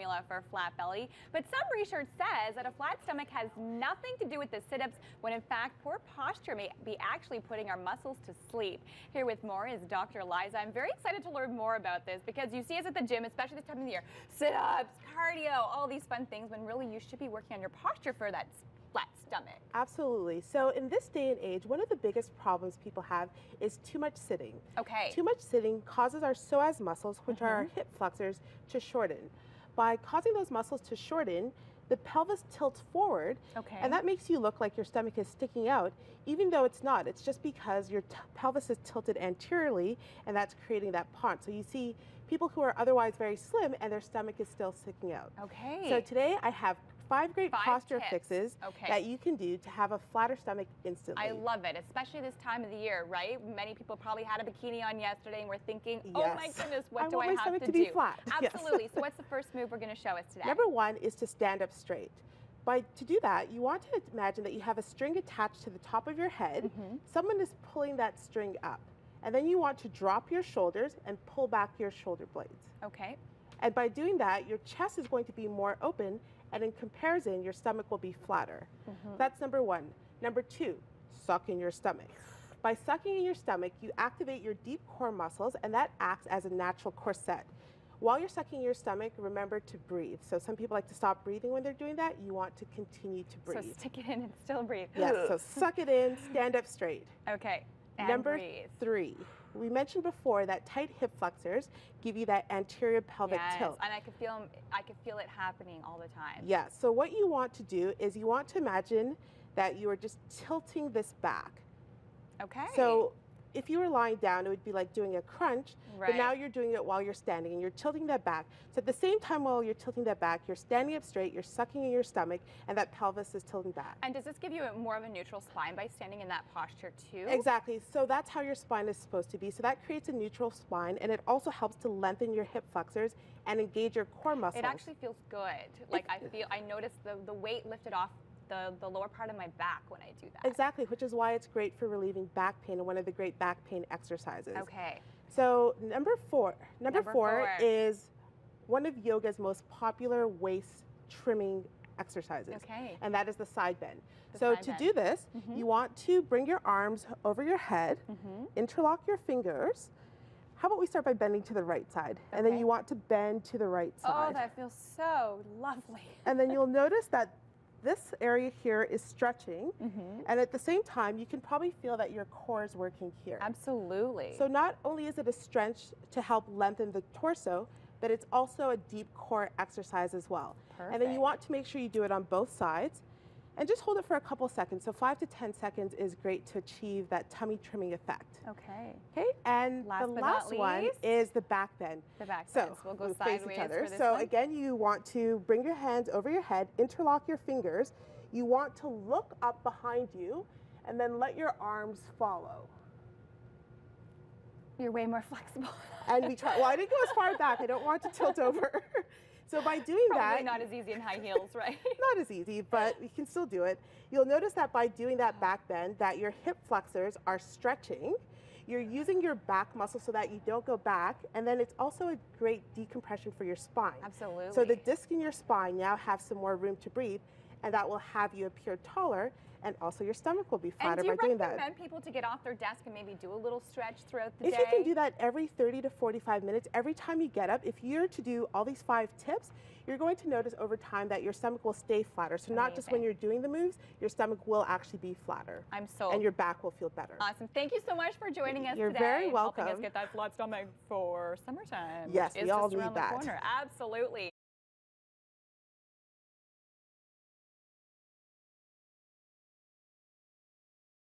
formula for a flat belly, but some research says that a flat stomach has nothing to do with the sit-ups, when in fact poor posture may be actually putting our muscles to sleep. Here with more is Dr. Liza. I'm very excited to learn more about this because you see us at the gym, especially this time of the year, sit-ups, cardio, all these fun things, when really you should be working on your posture for that flat stomach. Absolutely. So in this day and age, one of the biggest problems people have is too much sitting. Okay. Too much sitting causes our psoas muscles, which are our hip flexors, to shorten. By causing those muscles to shorten, the pelvis tilts forward, and that makes you look like your stomach is sticking out, even though it's not. It's just because your pelvis is tilted anteriorly, and that's creating that paunch. So you see people who are otherwise very slim, and their stomach is still sticking out. Okay. So today I have five great posture tips. fixes that you can do to have a flatter stomach instantly. I love it, especially this time of the year, right? Many people probably had a bikini on yesterday and were thinking, oh my goodness, what do I have to do? I want my stomach to be flat. Absolutely. So what's the first move we're going to show us today? Number one is to stand up straight. To do that, you want to imagine that you have a string attached to the top of your head. Someone is pulling that string up. And then you want to drop your shoulders and pull back your shoulder blades. Okay. And by doing that, your chest is going to be more open, and in comparison, your stomach will be flatter. That's number one. Number two, suck in your stomach. By sucking in your stomach, you activate your deep core muscles, and that acts as a natural corset. While you're sucking in your stomach, remember to breathe. So some people like to stop breathing when they're doing that. You want to continue to breathe. So stick it in and still breathe. Yes, so suck it in, stand up straight. Okay. And Number breathe. three, we mentioned before that tight hip flexors give you that anterior pelvic tilt. And I could feel it happening all the time. Yeah, so what you want to do is you want to imagine that you are just tilting this back. Okay. So if you were lying down, it would be like doing a crunch, but now you're doing it while you're standing and you're tilting that back. So at the same time while you're tilting that back, you're standing up straight, you're sucking in your stomach, and that pelvis is tilting back. And does this give you more of a neutral spine by standing in that posture too? Exactly. So that's how your spine is supposed to be. So that creates a neutral spine, and it also helps to lengthen your hip flexors and engage your core muscles. It actually feels good. Like I noticed the weight lifted off the lower part of my back when I do that. Exactly, which is why it's great for relieving back pain and one of the great back pain exercises. Okay. So number four is one of yoga's most popular waist trimming exercises. Okay. And that is the side bend. So to do this, you want to bring your arms over your head, interlock your fingers. How about we start by bending to the right side? And then you want to bend to the right side. Oh, that feels so lovely. And then you'll notice that this area here is stretching, and at the same time, you can probably feel that your core is working here. Absolutely. So not only is it a stretch to help lengthen the torso, but it's also a deep core exercise as well. Perfect. And then you want to make sure you do it on both sides, and just hold it for a couple seconds. So 5 to 10 seconds is great to achieve that tummy trimming effect. Okay. Okay, and the last one is the back bend. The back so bend. We'll go sideways for this So one. again, you want to bring your hands over your head, interlock your fingers. You want to look up behind you, and then let your arms follow. You're way more flexible. And we try. Well, I didn't go as far back. I don't want to tilt over. So by doing Probably that, not as easy in high heels, right? not as easy, but you can still do it. You'll notice that by doing that back bend, that your hip flexors are stretching. You're using your back muscle so that you don't go back, and then it's also a great decompression for your spine. Absolutely. So the disc in your spine now have some more room to breathe, and that will have you appear taller, and also your stomach will be flatter by doing that. And do you recommend people to get off their desk and maybe do a little stretch throughout the day? If you can do that every 30 to 45 minutes, every time you get up, if you're to do all these 5 tips, you're going to notice over time that your stomach will stay flatter. So not just when you're doing the moves, your stomach will actually be flatter. I'm so And your back will feel better. Awesome. Thank you so much for joining us today. You're very welcome. Helping us get that flat stomach for summertime. Yes, which is we all just need around that. the corner. Absolutely.